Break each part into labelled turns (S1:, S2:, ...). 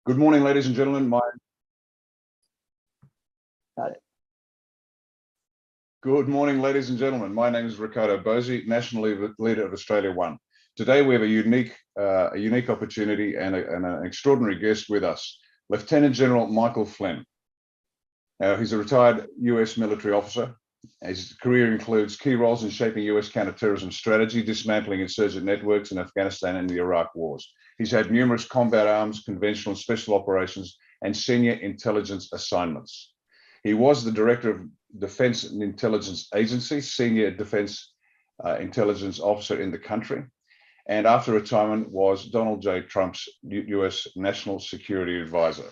S1: Good morning, ladies and gentlemen. Good morning, ladies and gentlemen. My name is Riccardo Bosi, National Leader of Australia One. Today we have a unique opportunity and an extraordinary guest with us, Lieutenant General Michael Flynn. He's a retired US military officer. His career includes key roles in shaping US counterterrorism strategy, dismantling insurgent networks in Afghanistan and the Iraq wars. He's had numerous combat arms, conventional and special operations, and senior intelligence assignments. He was the Director of Defense and Intelligence Agency, Senior Defense Intelligence Officer in the country, and after retirement was Donald J. Trump's US National Security Advisor.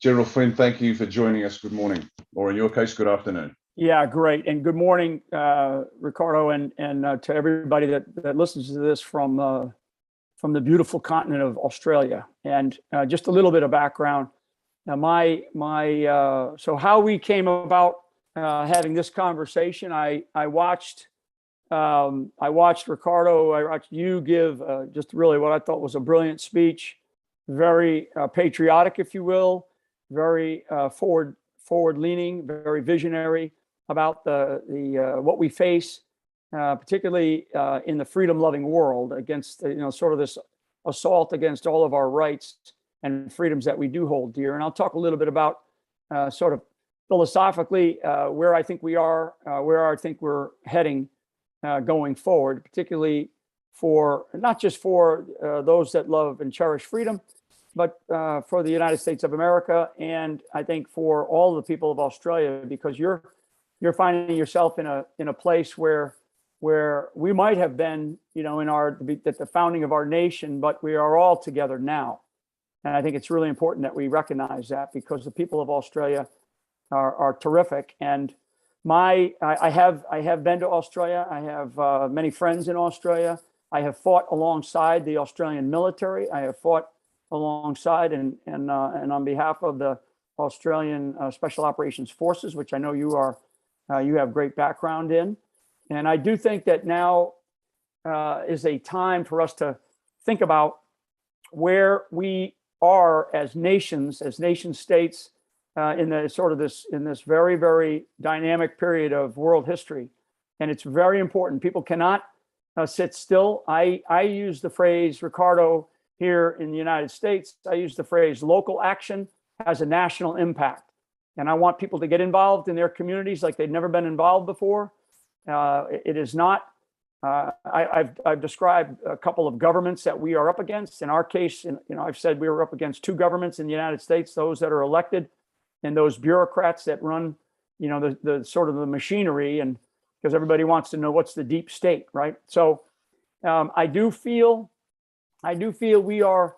S1: General Flynn, thank you for joining us. Good morning, or in your case, good afternoon.
S2: Yeah, great. And good morning, Riccardo, and to everybody that listens to this from the beautiful continent of Australia. And just a little bit of background. Now, so how we came about having this conversation, I watched Riccardo, I watched you give just really what I thought was a brilliant speech, very patriotic, if you will, very forward-leaning, very visionary about the what we face, particularly in the freedom-loving world against sort of this assault against all of our rights and freedoms that we do hold dear. And I'll talk a little bit about sort of philosophically where I think we are, where I think we're heading going forward, particularly for not just for those that love and cherish freedom, but for the United States of America, and I think for all the people of Australia, because you're finding yourself in a place where we might have been, at the founding of our nation, but we are all together now. And I think it's really important that we recognize that, because the people of Australia are terrific. And I have been to Australia. I have many friends in Australia. I have fought alongside the Australian military. I have fought alongside and on behalf of the Australian Special Operations Forces, which I know you have great background in. And I do think that now is a time for us to think about where we are as nations, as nation states, in this very, very dynamic period of world history. And it's very important. People cannot sit still. I use the phrase, Riccardo, here in the United States, I use the phrase local action has a national impact. And I want people to get involved in their communities like they've never been involved before. It is not, I've described a couple of governments that we are up against. In our case, I've said we were up against two governments in the United States, those that are elected and those bureaucrats that run, the sort of the machinery, and because everybody wants to know what's the deep state, right? So I do feel we are,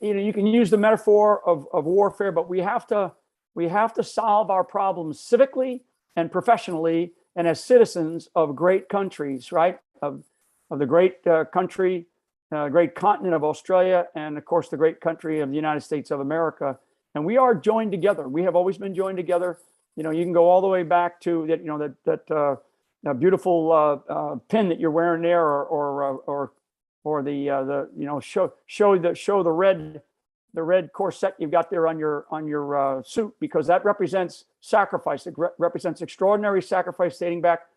S2: you can use the metaphor of warfare, but we have to solve our problems civically and professionally and as citizens of great countries, right? Of the great country, great continent of Australia, and of course the great country of the United States of America. And we are joined together. We have always been joined together. You can go all the way back to that, that beautiful pin that you're wearing there, or show the red corset you've got there on your suit, because that represents sacrifice. It represents extraordinary sacrifice dating back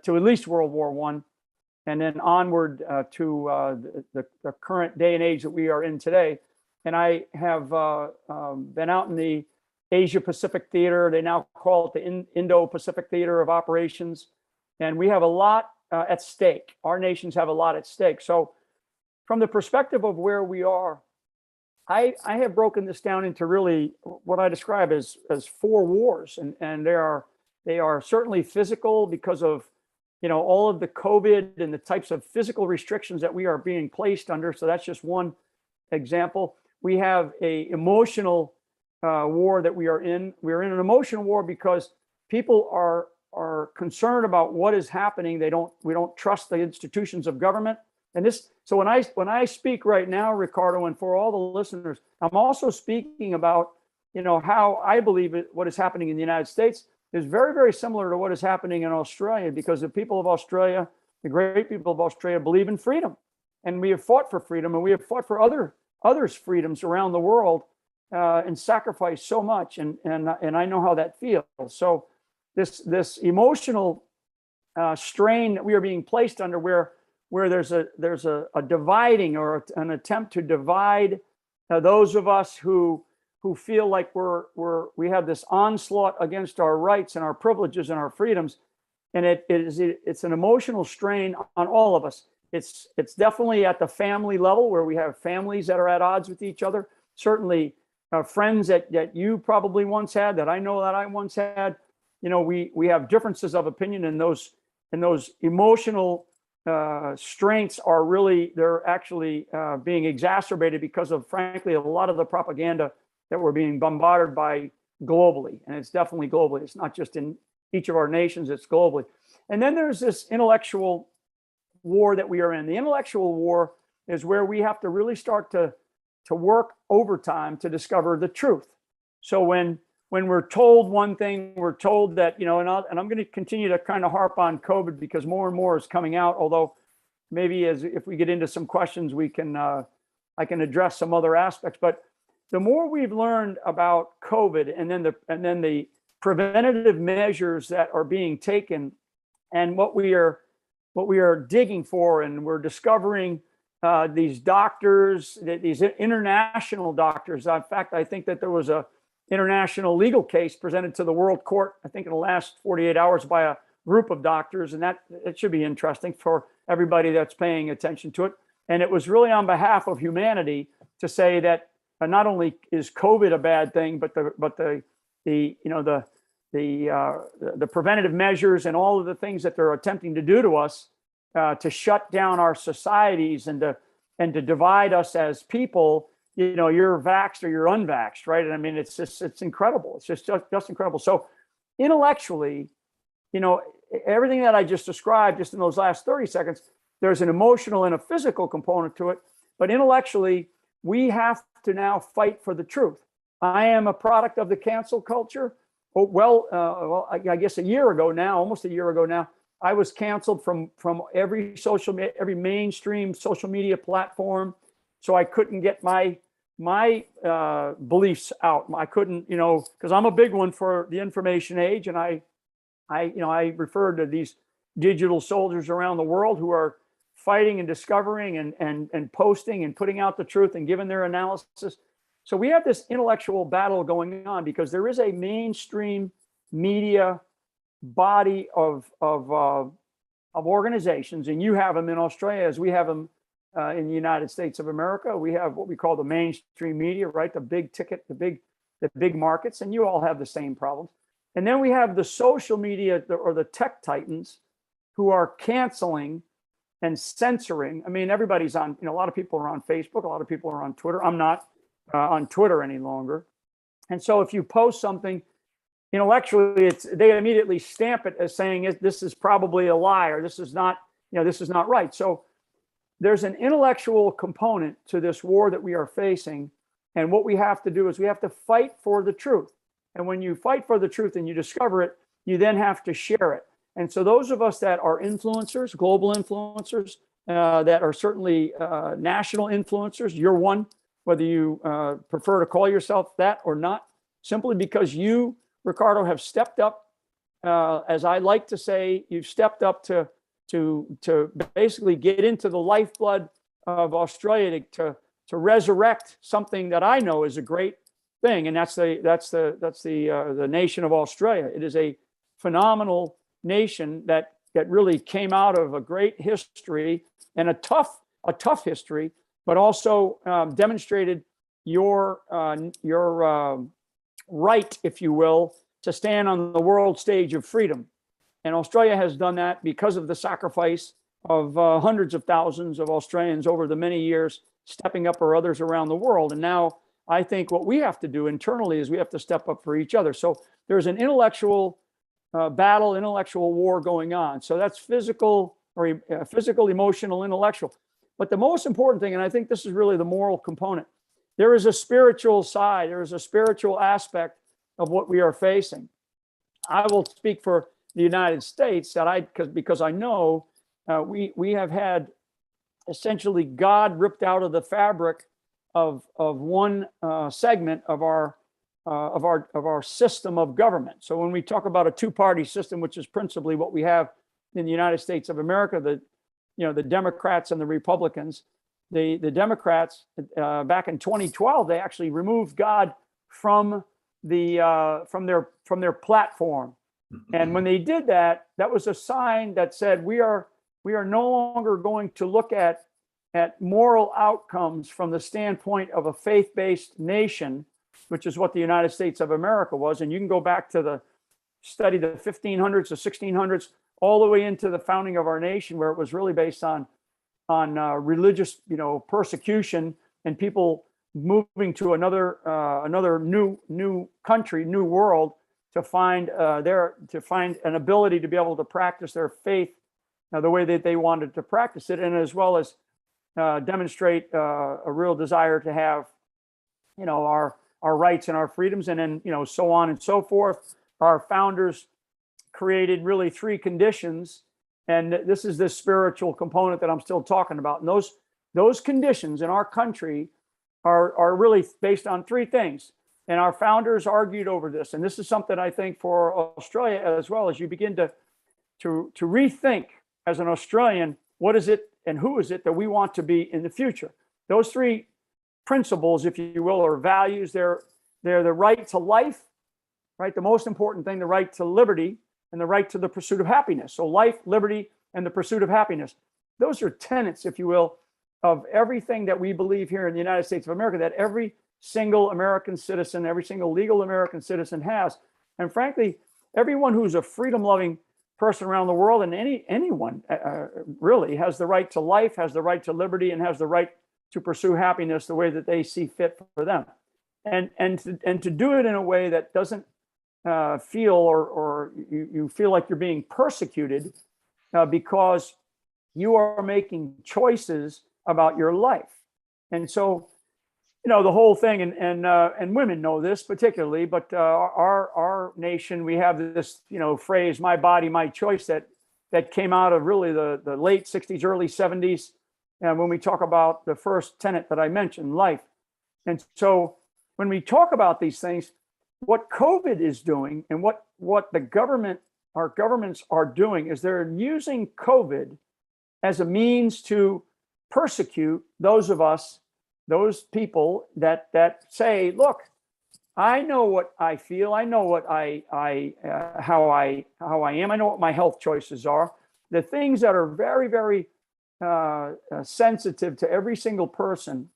S2: to at least World War I, and then onward to the current day and age that we are in today. And I have been out in the Asia Pacific Theater. They now call it the Indo-Pacific Theater of Operations, and we have a lot at stake. Our nations have a lot at stake. So, from the perspective of where we are, I have broken this down into really what I describe as four wars, and they are certainly physical because of all of the COVID and the types of physical restrictions that we are being placed under. So that's just one example. We have a emotional war that we are in. We're in an emotional war because people are concerned about what is happening. We don't trust the institutions of government. And so when I speak right now, Riccardo, and for all the listeners, I'm also speaking about, how I believe what is happening in the United States is very, very similar to what is happening in Australia, because the people of Australia, the great people of Australia, believe in freedom. And we have fought for freedom, and we have fought for other others' freedoms around the world and sacrifice so much. And I know how that feels. So this emotional strain that we are being placed under, where there's a dividing or an attempt to divide those of us who feel like we have this onslaught against our rights and our privileges and our freedoms, and it's an emotional strain on all of us. It's definitely at the family level, where we have families that are at odds with each other. Certainly, friends that you probably once had, that I know that I once had. We have differences of opinion, and those emotional strengths they're actually being exacerbated because of, frankly, a lot of the propaganda that we're being bombarded by globally. And it's definitely globally. It's not just in each of our nations, it's globally. And then there's this intellectual war that we are in. The intellectual war is where we have to really start to work overtime to discover the truth. So when we're told one thing, we're told that, and I'm going to continue to kind of harp on COVID, because more and more is coming out, although maybe if we get into some questions, I can address some other aspects. But the more we've learned about COVID, and then the preventative measures that are being taken, and what we are digging for, and we're discovering these doctors, these international doctors. In fact, I think that there was a international legal case presented to the World Court, I think in the last 48 hours, by a group of doctors, and it should be interesting for everybody that's paying attention to it. And it was really on behalf of humanity to say that not only is COVID a bad thing, but the preventative measures and all of the things that they're attempting to do to us to shut down our societies and to divide us as people. You're vaxxed or you're unvaxxed, right? And I mean, it's incredible. It's just incredible. So intellectually, everything that I just described just in those last 30 seconds, there's an emotional and a physical component to it. But intellectually, we have to now fight for the truth. I am a product of the cancel culture. I guess a year ago now, almost a year ago now, I was canceled from every mainstream social media platform. So I couldn't get my beliefs out. I couldn't, because I'm a big one for the information age, and I refer to these digital soldiers around the world who are fighting and discovering and posting and putting out the truth and giving their analysis. So we have this intellectual battle going on because there is a mainstream media body of organizations, and you have them in Australia as we have them in the United States of America. We have what we call the mainstream media, right? The big ticket, the big markets, and you all have the same problems. And then we have the social media or the tech titans who are canceling and censoring. I mean, everybody's on, a lot of people are on Facebook, a lot of people are on Twitter. I'm not on Twitter any longer. And so if you post something intellectually, they immediately stamp it as saying this is probably a lie, or this is not right. So there's an intellectual component to this war that we are facing. And what we have to do is we have to fight for the truth. And when you fight for the truth and you discover it, you then have to share it. And so those of us that are influencers, global influencers, that are certainly national influencers, you're one, whether you prefer to call yourself that or not, simply because you, Riccardo, have stepped up. As I like to say, you've stepped up to basically get into the lifeblood of Australia to resurrect something that I know is a great thing, and that's the nation of Australia. It is a phenomenal nation that really came out of a great history and a tough history, but also demonstrated your right, if you will, to stand on the world stage of freedom. And Australia has done that because of the sacrifice of hundreds of thousands of Australians over the many years, stepping up for others around the world. And now I think what we have to do internally is we have to step up for each other. So there's an intellectual battle, intellectual war going on. So that's physical, emotional, intellectual. But the most important thing, and I think this is really the moral component, there is a spiritual side, there is a spiritual aspect of what we are facing. I will speak for the United States because I know we have had essentially God ripped out of the fabric of one segment of our system of government. So when we talk about a two-party system, which is principally what we have in the United States of America, the Democrats and the Republicans, the Democrats back in 2012, they actually removed God from their platform. And when they did that, that was a sign that said we are no longer going to look at moral outcomes from the standpoint of a faith-based nation, which is what the United States of America was. And you can go back to the 1500s, the 1600s, all the way into the founding of our nation, where it was really based on religious, persecution and people moving to another new country, new world, to find an ability to be able to practice their faith the way that they wanted to practice it, and as well as demonstrate a real desire to have, our rights and our freedoms, and then so on and so forth. Our founders created really three conditions, and this is this spiritual component that I'm still talking about. And those conditions in our country are really based on three things. And our founders argued over this. And this is something I think for Australia as well, as you begin to rethink as an Australian, what is it and who is it that we want to be in the future? Those three principles, if you will, or values, they're the right to life, right? The most important thing, the right to liberty, and the right to the pursuit of happiness. So life, liberty, and the pursuit of happiness. Those are tenets, if you will, of everything that we believe here in the United States of America, that every single American citizen, every single legal American citizen has. And frankly, everyone who's a freedom-loving person around the world, and anyone really, has the right to life, has the right to liberty, and has the right to pursue happiness the way that they see fit for them. And to do it in a way that doesn't feel or you feel like you're being persecuted because you are making choices about your life. And so, the whole thing, and women know this particularly, but our nation, we have this, phrase, my body, my choice, that came out of really the late 60s, early 70s. And when we talk about the first tenet that I mentioned, life. And so when we talk about these things, what COVID is doing and what our governments are doing is they're using COVID as a means to persecute those of us, those people that say, look, I know what I feel, I know what how I am, I know what my health choices are, the things that are very, very sensitive to every single person.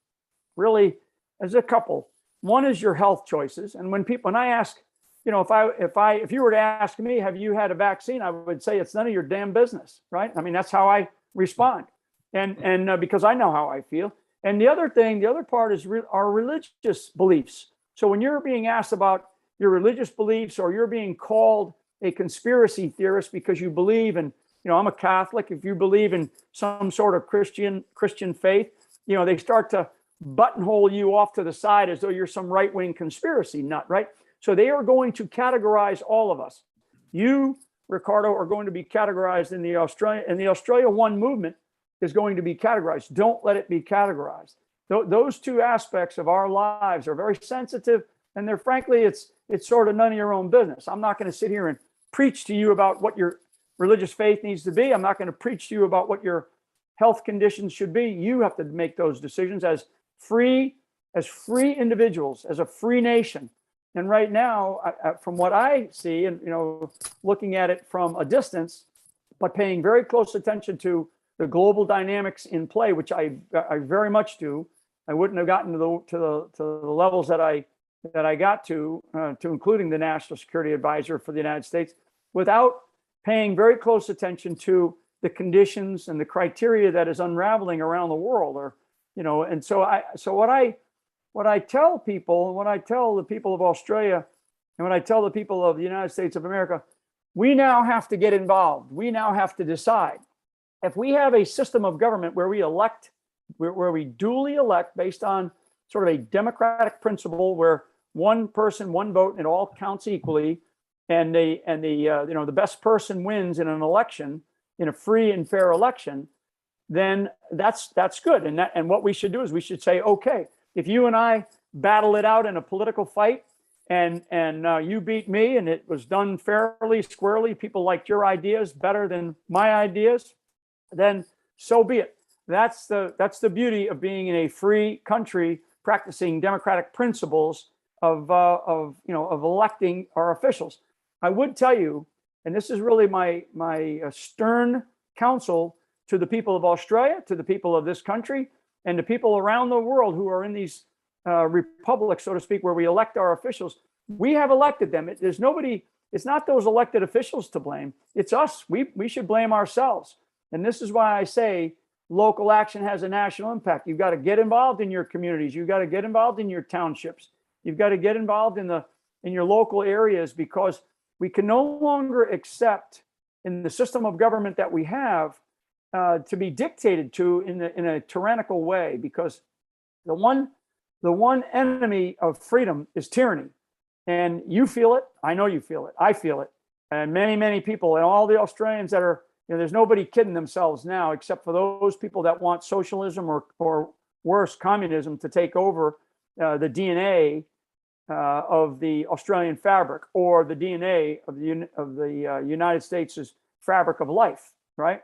S2: Really, as a couple, one is your health choices. And when I ask, if you were to ask me, have you had a vaccine? I would say it's none of your damn business, right? I mean, that's how I respond. And because I know how I feel. And the other part is our religious beliefs. So when you're being asked about your religious beliefs, or you're being called a conspiracy theorist because you believe in, I'm a Catholic, if you believe in some sort of Christian faith, they start to buttonhole you off to the side as though you're some right-wing conspiracy nut, right? So they are going to categorize all of us. You, Riccardo, are going to be categorized in the Australia One movement is going to be categorized. Don't let it be categorized. Those two aspects of our lives are very sensitive, and they're frankly, it's sort of none of your own business. I'm not going to sit here and preach to you about what your religious faith needs to be. I'm not going to preach to you about what your health conditions should be. You have to make those decisions as free individuals, as a free nation. And right now, from what I see, and looking at it from a distance, but paying very close attention to the global dynamics in play, which I very much do. I wouldn't have gotten to the levels that I got to including the National Security Advisor for the United States, without paying very close attention to the conditions and the criteria that is unraveling around the world. And so what I tell people, when I tell the people of Australia, and when I tell the people of the United States of America, we now have to get involved. We now have to decide. If we have a system of government where we duly elect based on sort of a democratic principle, where one person, one vote, and it all counts equally, and the best person wins in an election, in a free and fair election, then that's good. And what we should do is we should say, okay, if you and I battle it out in a political fight, and you beat me, and it was done fairly, squarely, people liked your ideas better than my ideas, then so be it. That's the beauty of being in a free country practicing democratic principles of electing our officials. I would tell you, and this is really my stern counsel to the people of Australia, to the people of this country, and to people around the world who are in these republics, so to speak, where we elect our officials. We have elected them. There's nobody. It's not those elected officials to blame. It's us. We should blame ourselves. And this is why I say local action has a national impact. You've got to get involved in your communities. You've got to get involved in your townships. You've got to get involved in your local areas, because we can no longer accept in the system of government that we have to be dictated to in a tyrannical way, because the one enemy of freedom is tyranny. And you feel it. I know you feel it. I feel it. And many people, and all the Australians that are, there's nobody kidding themselves now, except for those people that want socialism or worse, communism to take over the DNA of the Australian fabric, or the DNA of the United States' fabric of life, right?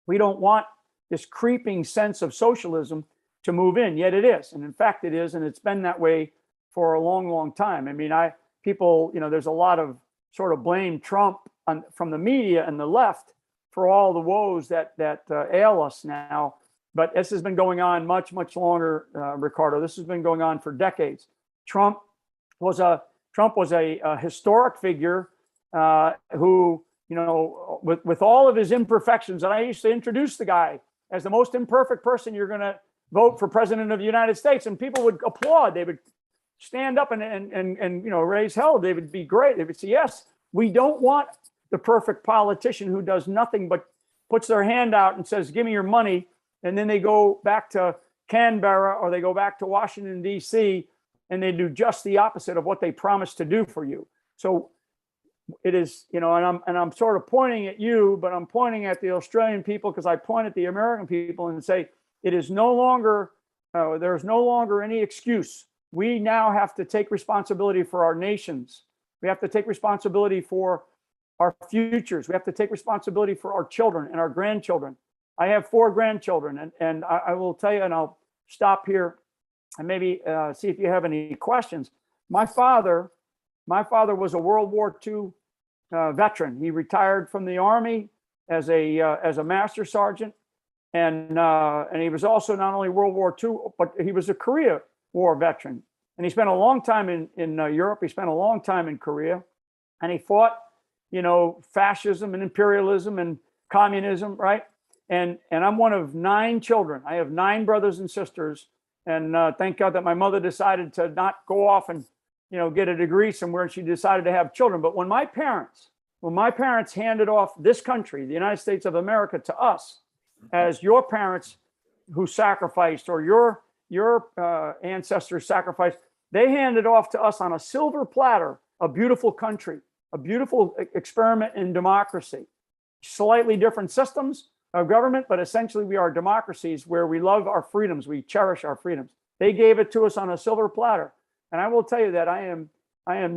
S2: We don't want this creeping sense of socialism to move in, yet it is. And in fact, it is, and it's been that way for a long, long time. I mean, people, there's a lot of sort of blame Trump from the media and the left for all the woes that ail us now. But this has been going on much, much longer, Riccardo. This has been going on for decades. Trump was a historic figure who, with all of his imperfections, and I used to introduce the guy as the most imperfect person you're going to vote for president of the United States, and people would applaud. They would stand up and raise hell. They would be great. They would say, yes, we don't want the perfect politician who does nothing but puts their hand out and says, give me your money. And then they go back to Canberra, or they go back to Washington, D.C., and they do just the opposite of what they promised to do for you. So it is, and I'm sort of pointing at you, but I'm pointing at the Australian people, because I point at the American people and say, it is no longer, there's no longer any excuse. We now have to take responsibility for our nations. We have to take responsibility for our futures. We have to take responsibility for our children and our grandchildren. I have 4 grandchildren, and I will tell you, and I'll stop here and maybe see if you have any questions. My father was a World War II veteran. He retired from the Army as a master sergeant, and he was also not only World War II, but he was a Korea War veteran. And he spent a long time in Europe. He spent a long time in Korea, and he fought, fascism and imperialism and communism, right? And I'm one of 9 children. I have 9 brothers and sisters. And thank God that my mother decided to not go off and, get a degree somewhere, and she decided to have children. But when my parents handed off this country, the United States of America, to us as your parents who sacrificed, or your ancestors sacrificed, they handed off to us on a silver platter a beautiful country, a beautiful experiment in democracy. Slightly different systems of government, but essentially we are democracies where we love our freedoms, we cherish our freedoms. They gave it to us on a silver platter. And I will tell you that I am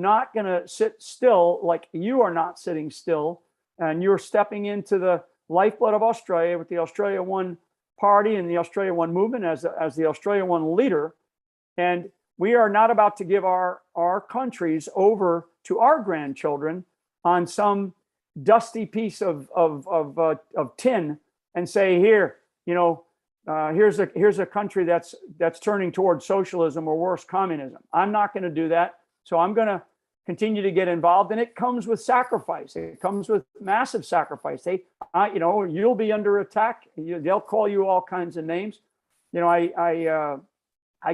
S2: not going to sit still like you are not sitting still, and you're stepping into the lifeblood of Australia with the Australia One Party and the Australia One movement as the Australia One leader. And we are not about to give our countries over to our grandchildren on some dusty piece of tin and say, here, here's a country that's turning towards socialism, or worse, communism. I'm not going to do that. So I'm going to continue to get involved, and it comes with sacrifice. It comes with massive sacrifice. You'll be under attack. They'll call you all kinds of names. I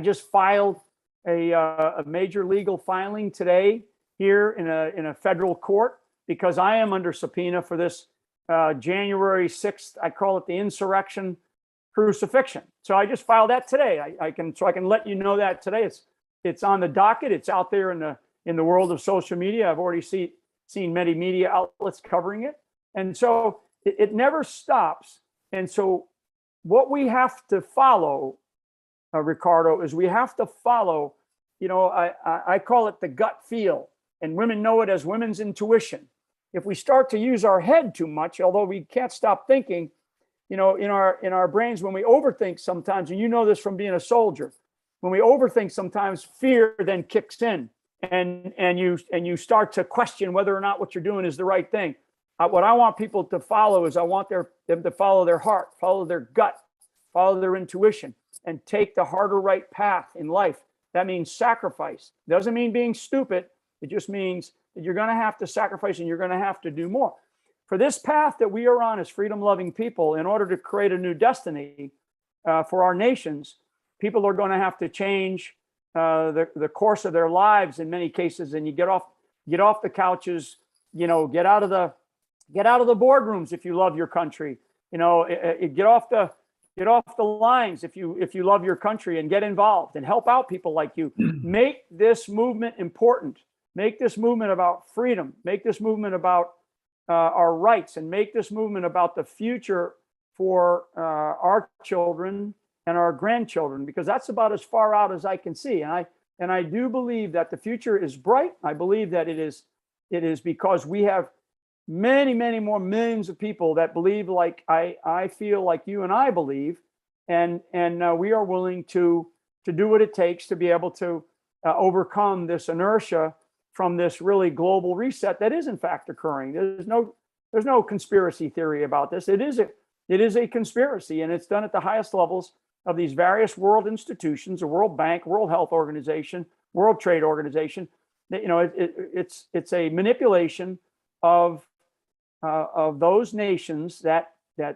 S2: just filed a major legal filing today here in a federal court, because I am under subpoena for this January 6th. I call it the insurrection crucifixion. So I just filed that today. I can let you know that today. It's on the docket. It's out there in the world of social media. I've already seen many media outlets covering it. And so it never stops. And so what we have to follow Riccardo, is we have to follow, I call it the gut feel, and women know it as women's intuition. If we start to use our head too much, although we can't stop thinking, in our brains, when we overthink sometimes, and you know this from being a soldier, when we overthink sometimes, fear then kicks in, and you start to question whether or not what you're doing is the right thing. What I want people to follow is I want them to follow their heart, follow their gut, follow their intuition, and take the harder right path in life. That means sacrifice. Doesn't mean being stupid. It just means that you're going to have to sacrifice and you're going to have to do more. For this path that we are on as freedom-loving people, in order to create a new destiny for our nations, people are going to have to change the course of their lives in many cases. And you get off the couches, get out of the boardrooms if you love your country. Get off the lines if you love your country, and get involved and help out people like you. Make this movement important. Make this movement about freedom. Make this movement about our rights, and make this movement about the future for our children and our grandchildren, because that's about as far out as I can see. And I do believe that the future is bright. I believe that it is because we have many, many more millions of people that believe like I feel like you and I believe, and we are willing to do what it takes to be able to overcome this inertia from this really global reset that is in fact occurring. There's no conspiracy theory about this. It is a conspiracy, and it's done at the highest levels of these various world institutions: the World Bank, World Health Organization, World Trade Organization. It's a manipulation of those nations that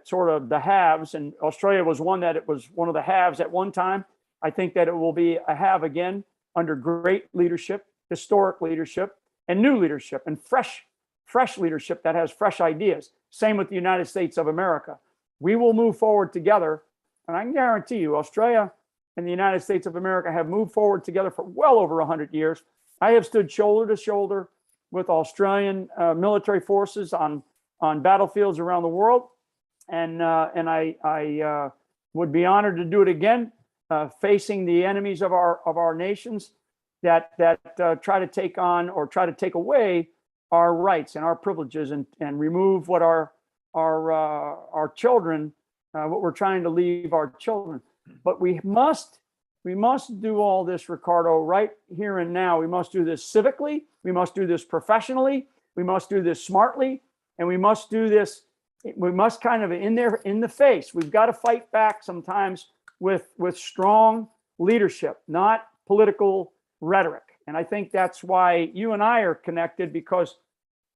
S2: sort of the haves, and Australia was one that it was one of the haves at one time. I think that it will be a have again under great leadership, historic leadership, and new leadership, and fresh leadership that has fresh ideas. Same with the United States of America. We will move forward together, and I can guarantee you, Australia and the United States of America have moved forward together for well over 100 years. I have stood shoulder to shoulder with Australian military forces on battlefields around the world, and I would be honored to do it again, facing the enemies of our nations that try to take on or try to take away our rights and our privileges, and remove what our children, what we're trying to leave our children. But we must do all this, Riccardo, right here and now. We must do this civically. We must do this professionally. We must do this smartly. And we must do this, we must kind of in the face. We've got to fight back sometimes with strong leadership, not political rhetoric. And I think that's why you and I are connected, because,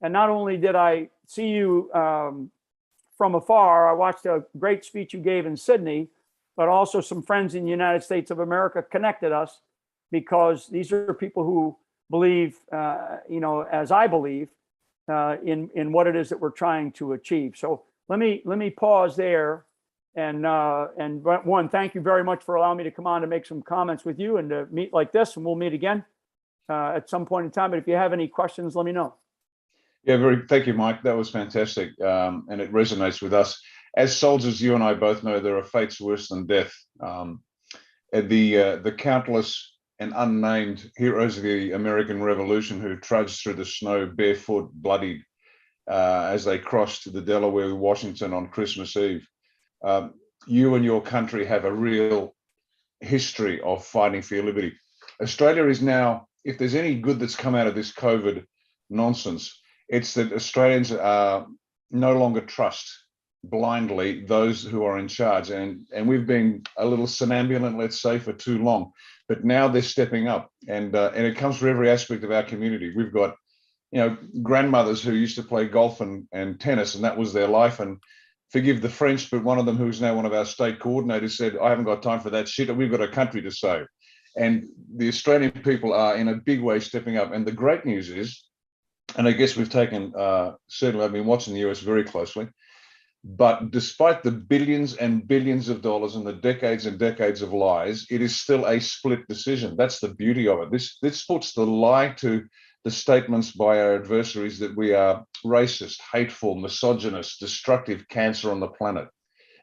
S2: and not only did I see you from afar, I watched a great speech you gave in Sydney, but also some friends in the United States of America connected us, because these are people who believe, as I believe, in what it is that we're trying to achieve. So let me pause there, and one, thank you very much for allowing me to come on to make some comments with you and to meet like this, and we'll meet again at some point in time. But if you have any questions, let me know.
S1: Yeah, thank you, Mike. That was fantastic, and it resonates with us. As soldiers, you and I both know there are fates worse than death. The countless and unnamed heroes of the American Revolution who trudged through the snow barefoot, bloodied, as they crossed the Delaware with Washington on Christmas Eve. You and your country have a real history of fighting for your liberty. Australia is now, if there's any good that's come out of this COVID nonsense, it's that Australians no longer trust blindly those who are in charge, and we've been a little somnambulant, let's say, for too long. But now they're stepping up, and it comes from every aspect of our community. We've got, grandmothers who used to play golf and tennis, and that was their life. And forgive the French, but one of them, who's now one of our state coordinators, said, "I haven't got time for that shit. We've got a country to save." And the Australian people are in a big way stepping up. And the great news is, and I guess we've taken, certainly I've been watching the US very closely, but despite the billions and billions of dollars and the decades and decades of lies, it is still a split decision. That's the beauty of it. This puts the lie to the statements by our adversaries that we are racist, hateful, misogynist, destructive cancer on the planet.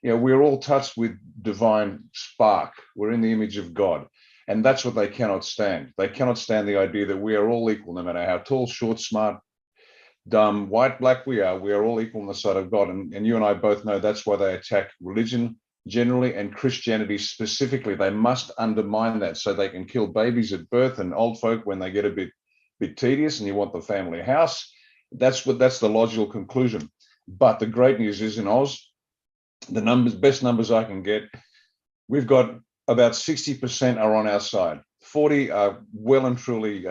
S1: You know, we're all touched with divine spark. We're in the image of God. And that's what they cannot stand. They cannot stand the idea that we are all equal, no matter how tall, short, smart, dumb, white, black we are all equal on the side of God. And you and I both know that's why they attack religion generally and Christianity specifically. They must undermine that so they can kill babies at birth and old folk when they get a bit tedious and you want the family house. That's the logical conclusion. But the great news is in Oz, the best numbers I can get, we've got about 60% are on our side. 40 are well and truly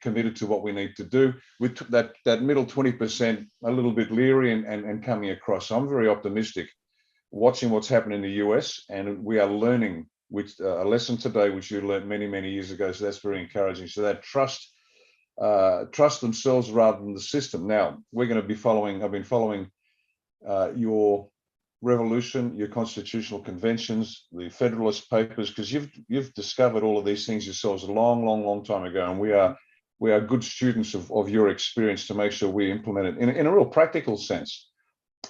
S1: committed to what we need to do. With that middle 20%, a little bit leery and coming across. So I'm very optimistic watching what's happening in the US, and we are learning a lesson today, which you learned many, many years ago. So that's very encouraging. So that trust themselves rather than the system. Now, we're going to be I've been following your revolution, your constitutional conventions, the Federalist Papers, because you've discovered all of these things yourselves a long, long, long time ago, and we are good students of your experience to make sure we implement it in a real practical sense.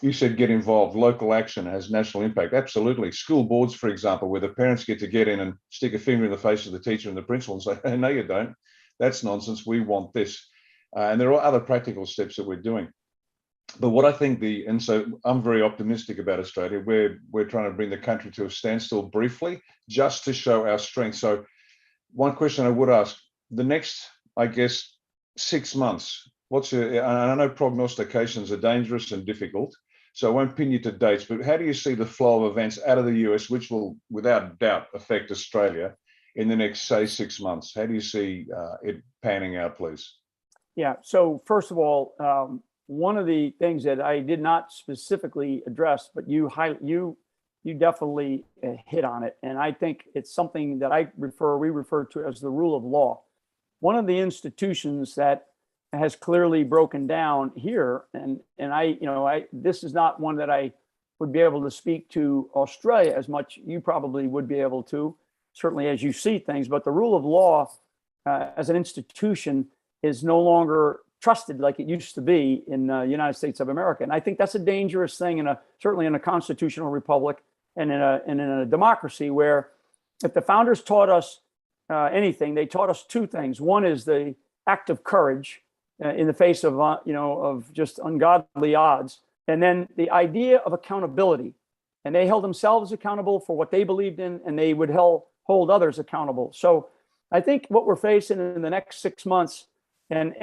S1: You said get involved, local action has national impact. Absolutely. School boards, for example, where the parents get to get in and stick a finger in the face of the teacher and the principal and say, hey, no, you don't. That's nonsense. We want this. And there are other practical steps that we're doing. But what I think and so I'm very optimistic about Australia. We're trying to bring the country to a standstill briefly, just to show our strength. So one question I would ask, the next, I guess, 6 months, and I know prognostications are dangerous and difficult, so I won't pin you to dates, but how do you see the flow of events out of the US, which will without doubt affect Australia in the next, say, 6 months? How do you see it panning out, please?
S2: Yeah. So first of all, one of the things that I did not specifically address, but you definitely hit on it, and I think it's something that we refer to as the rule of law. One of the institutions that has clearly broken down here, and this is not one that I would be able to speak to Australia as much. You probably would be able to, certainly as you see things, but the rule of law as an institution is no longer trusted like it used to be in the United States of America. And I think that's a dangerous thing certainly in a constitutional republic and in a democracy, where if the founders taught us anything, they taught us two things. One is the act of courage in the face of just ungodly odds. And then the idea of accountability. And they held themselves accountable for what they believed in, and they would hold others accountable. So I think what we're facing in the next 6 months, and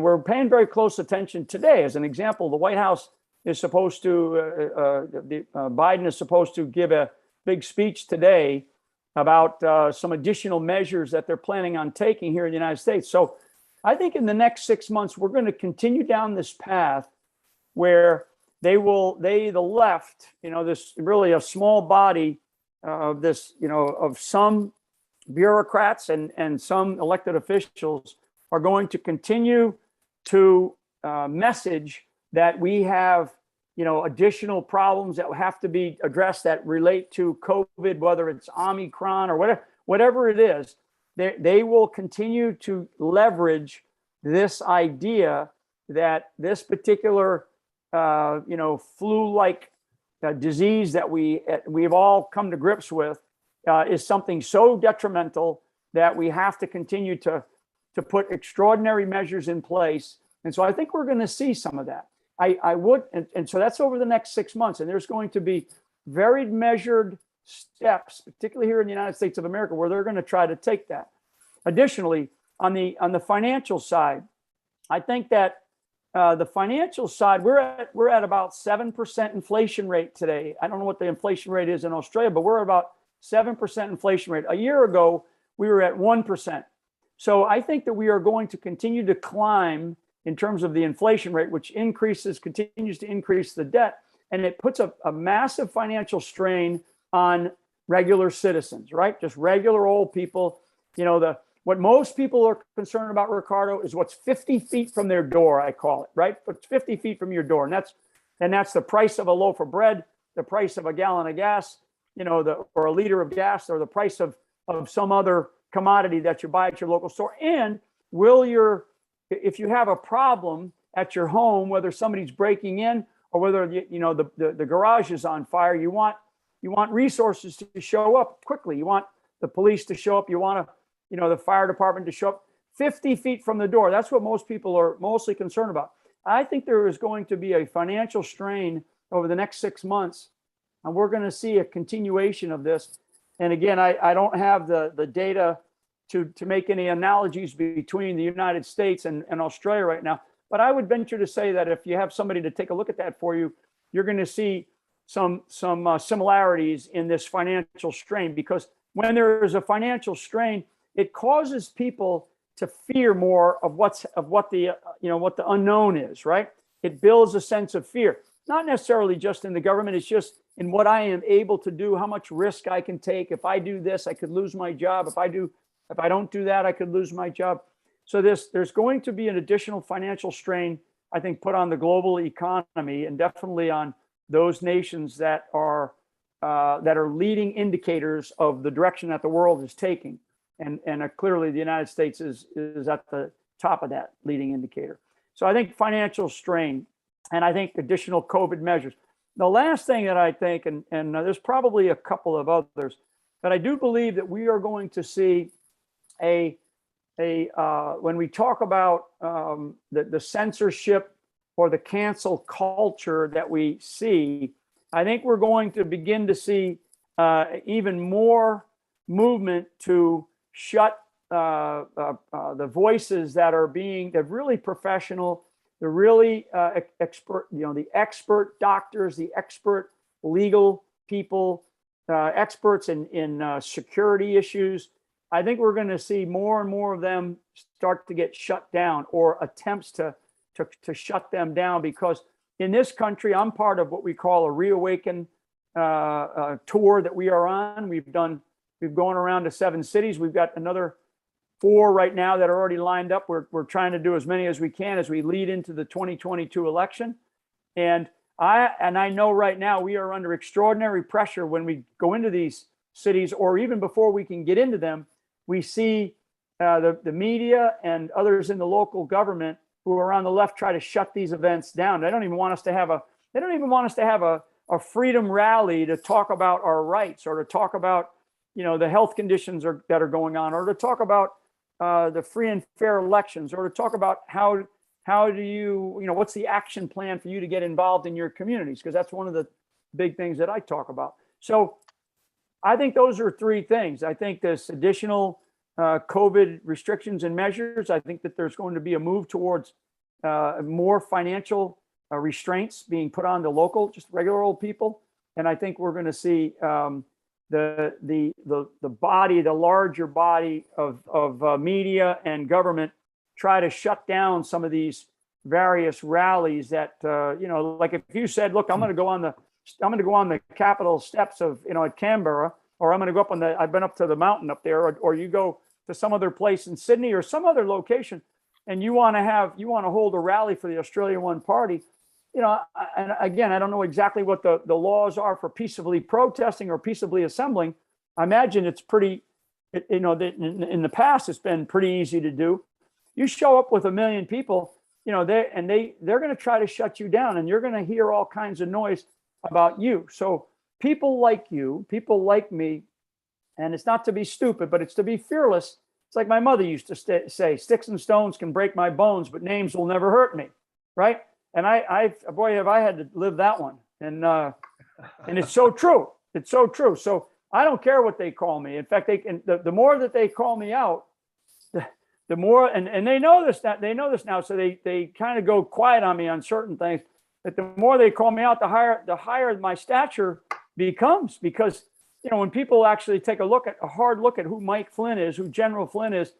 S2: we're paying very close attention today. As an example, the White House is supposed to, Biden is supposed to give a big speech today about some additional measures that they're planning on taking here in the United States. So I think in the next 6 months, we're going to continue down this path where the left, this really a small body of of some bureaucrats and some elected officials are going to continue to message that we have, additional problems that have to be addressed that relate to COVID, whether it's Omicron or whatever it is. They will continue to leverage this idea that this particular, flu-like disease that we've all come to grips with is something so detrimental that we have to continue to put extraordinary measures in place. And so I think we're going to see some of that. And so that's over the next 6 months. And there's going to be very measured steps, particularly here in the United States of America, where they're going to try to take that. Additionally, on the financial side, I think that the financial side, we're at about 7% inflation rate today. I don't know what the inflation rate is in Australia, but we're about 7% inflation rate. A year ago, we were at 1%. So I think that we are going to continue to climb in terms of the inflation rate, which continues to increase the debt. And it puts a massive financial strain on regular citizens, right? Just regular old people. What most people are concerned about, Riccardo, is what's 50 feet from their door, I call it, right? What's 50 feet from your door. And that's the price of a loaf of bread, the price of a gallon of gas, or a liter of gas, or the price of some other commodity that you buy at your local store. And if you have a problem at your home, whether somebody's breaking in or whether the garage is on fire. You want resources to show up quickly. You want the police to show up. You want the fire department to show up 50 feet from the door. That's what most people are mostly concerned about. I think there is going to be a financial strain over the next 6 months, and we're going to see a continuation of this. And again, I don't have the data to make any analogies between the United States and Australia right now. But I would venture to say that if you have somebody to take a look at that for you, you're going to see some similarities in this financial strain, because when there is a financial strain, it causes people to fear more of what the unknown is, right? It builds a sense of fear, not necessarily just in the government. It's just in what I am able to do, how much risk I can take. If I do this, I could lose my job. If I don't do that, I could lose my job. So there's going to be an additional financial strain, I think, put on the global economy, and definitely on those nations that are leading indicators of the direction that the world is taking. And clearly the United States is at the top of that leading indicator. So I think financial strain, and I think additional COVID measures. The last thing that I think, and there's probably a couple of others, but I do believe that we are going to see when we talk about the censorship or the cancel culture that we see, I think we're going to begin to see even more movement to shut the voices that are they're really professional, they're really expert, the expert doctors, the expert legal people, experts in security issues. I think we're going to see more and more of them start to get shut down, or attempts to shut them down, because in this country, I'm part of what we call a Reawaken tour that we are on. We've gone around to 7 cities. We've got another 4 right now that are already lined up. We're trying to do as many as we can as we lead into the 2022 election. And I know right now we are under extraordinary pressure when we go into these cities, or even before we can get into them. We see the media and others in the local government who are on the left try to shut these events down. They don't even want us to have a freedom rally to talk about our rights, or to talk about the health conditions that are going on, or to talk about the free and fair elections, or to talk about how do you what's the action plan for you to get involved in your communities, because that's one of the big things that I talk about. So I think those are 3 things. I think this additional COVID restrictions and measures. I think that there's going to be a move towards more financial restraints being put on the local, just regular old people. And I think we're going to see the larger body of media and government try to shut down some of these various rallies that like if you said, look, I'm going to go on the Capitol steps of at Canberra, or I'm going to go up I've been up to the mountain up there, or you go to some other place in Sydney or some other location, and you want to hold a rally for the Australia One Party. And again, I don't know exactly what the laws are for peaceably protesting or peaceably assembling. I imagine it's pretty, in the past, it's been pretty easy to do. You show up with 1 million people, they're going to try to shut you down, and you're going to hear all kinds of noise about you. So people like you, people like me, and it's not to be stupid, but it's to be fearless. It's like my mother used to say, sticks and stones can break my bones, but names will never hurt me, right? And boy, have I had to live that one. And it's so true. It's so true. So I don't care what they call me. In fact, the more that they call me out, the more, and they know this now. So they kind of go quiet on me on certain things. But the more they call me out, the higher my stature becomes, because when people actually take a hard look at who Mike Flynn is, who General Flynn is,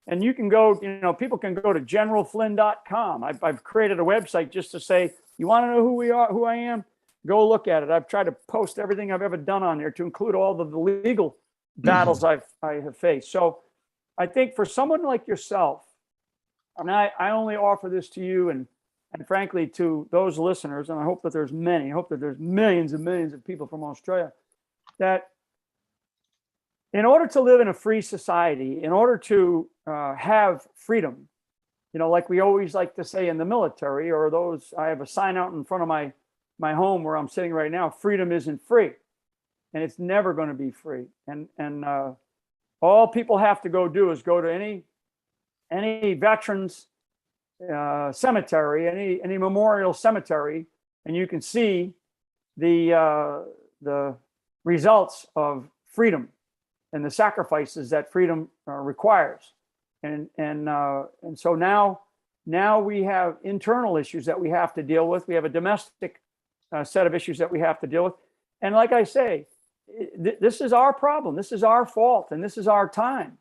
S2: and you can go, people can go to generalflynn.com. I've created a website just to say, you want to know who I am? Go look at it. I've tried to post everything I've ever done on there, to include all of the legal battles I have faced. So I think for someone like yourself, and I only offer this to you and frankly to those listeners, and I hope that there's many, I hope that there's millions and millions of people from Australia, that in order to live in a free society, in order to have freedom, like we always like to say in the military, or I have a sign out in front of my my home where I'm sitting right now, freedom isn't free, and it's never going to be free. And all people have to go do is go to any veterans cemetery, any memorial cemetery, and you can see the results of freedom and the sacrifices that freedom requires. And so now we have internal issues that we have to deal with. We have a domestic set of issues that we have to deal with. And like I say, this is our problem. This is our fault, and this is our time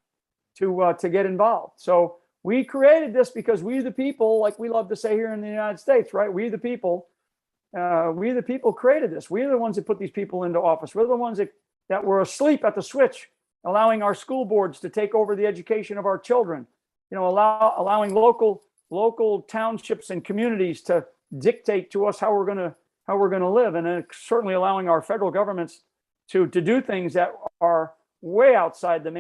S2: to get involved. So we created this because we the people, like we love to say here in the United States, right? We the people created this. We're the ones that put these people into office. We're the ones that were asleep at the switch, allowing our school boards to take over the education of our children. Allowing local townships and communities to dictate to us how we're going to live, and certainly allowing our federal governments to do things that are way outside the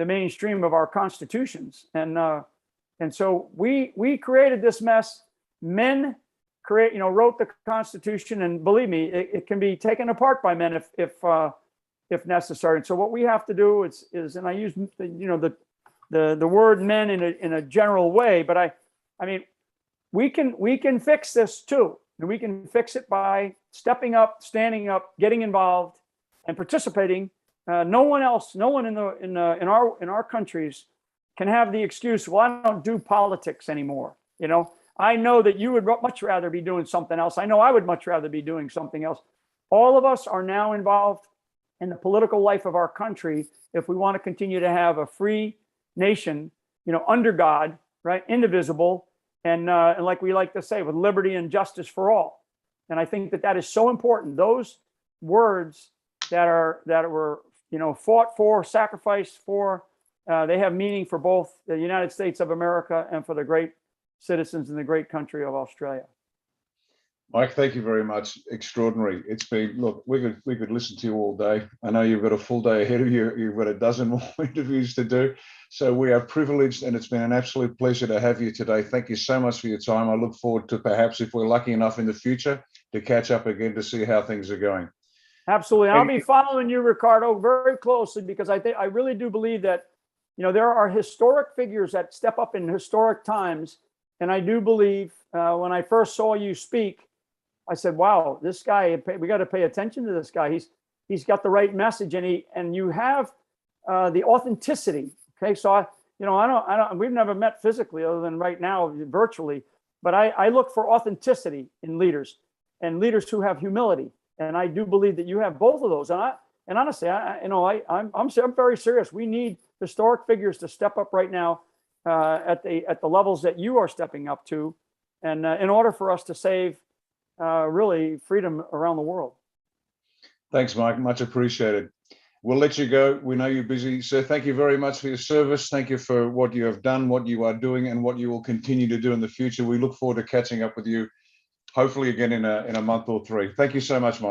S2: mainstream of our constitutions. And so we created this mess. Men wrote the Constitution, and believe me, it can be taken apart by men if necessary. And so what we have to do is, and I use the word men in a general way, but I mean, we can fix this too, and we can fix it by stepping up, standing up, getting involved, and participating. No one in our countries can have the excuse, well, I don't do politics anymore. I know that you would much rather be doing something else. I know I would much rather be doing something else. All of us are now involved in the political life of our country if we want to continue to have a free nation, under God, right, indivisible, and like we like to say, with liberty and justice for all. And I think that is so important. Those words that were fought for, sacrificed for, they have meaning for both the United States of America and for the great citizens in the great country of Australia.
S1: Mike, thank you very much. Extraordinary. It's been, look, we could listen to you all day. I know you've got a full day ahead of you. You've got a dozen more interviews to do. So we are privileged, and it's been an absolute pleasure to have you today. Thank you so much for your time. I look forward to, perhaps if we're lucky enough in the future, to catch up again to see how things are going.
S2: Absolutely. I'll be following you, Riccardo, very closely, because I really do believe that, there are historic figures that step up in historic times. And I do believe when I first saw you speak, I said, wow, this guy, we got to pay attention to this guy. He's got the right message, and you have the authenticity. Okay. So we've never met physically other than right now virtually, but I look for authenticity in leaders, and leaders who have humility. And I do believe that you have both of those. And honestly, I'm very serious. We need historic figures to step up right now at the levels that you are stepping up to, and in order for us to save really freedom around the world.
S1: Thanks, Mike. Much appreciated. We'll let you go. We know you're busy. So thank you very much for your service. Thank you for what you have done, what you are doing, and what you will continue to do in the future. We look forward to catching up with you, hopefully again in a month or three. Thank you so much, Mike.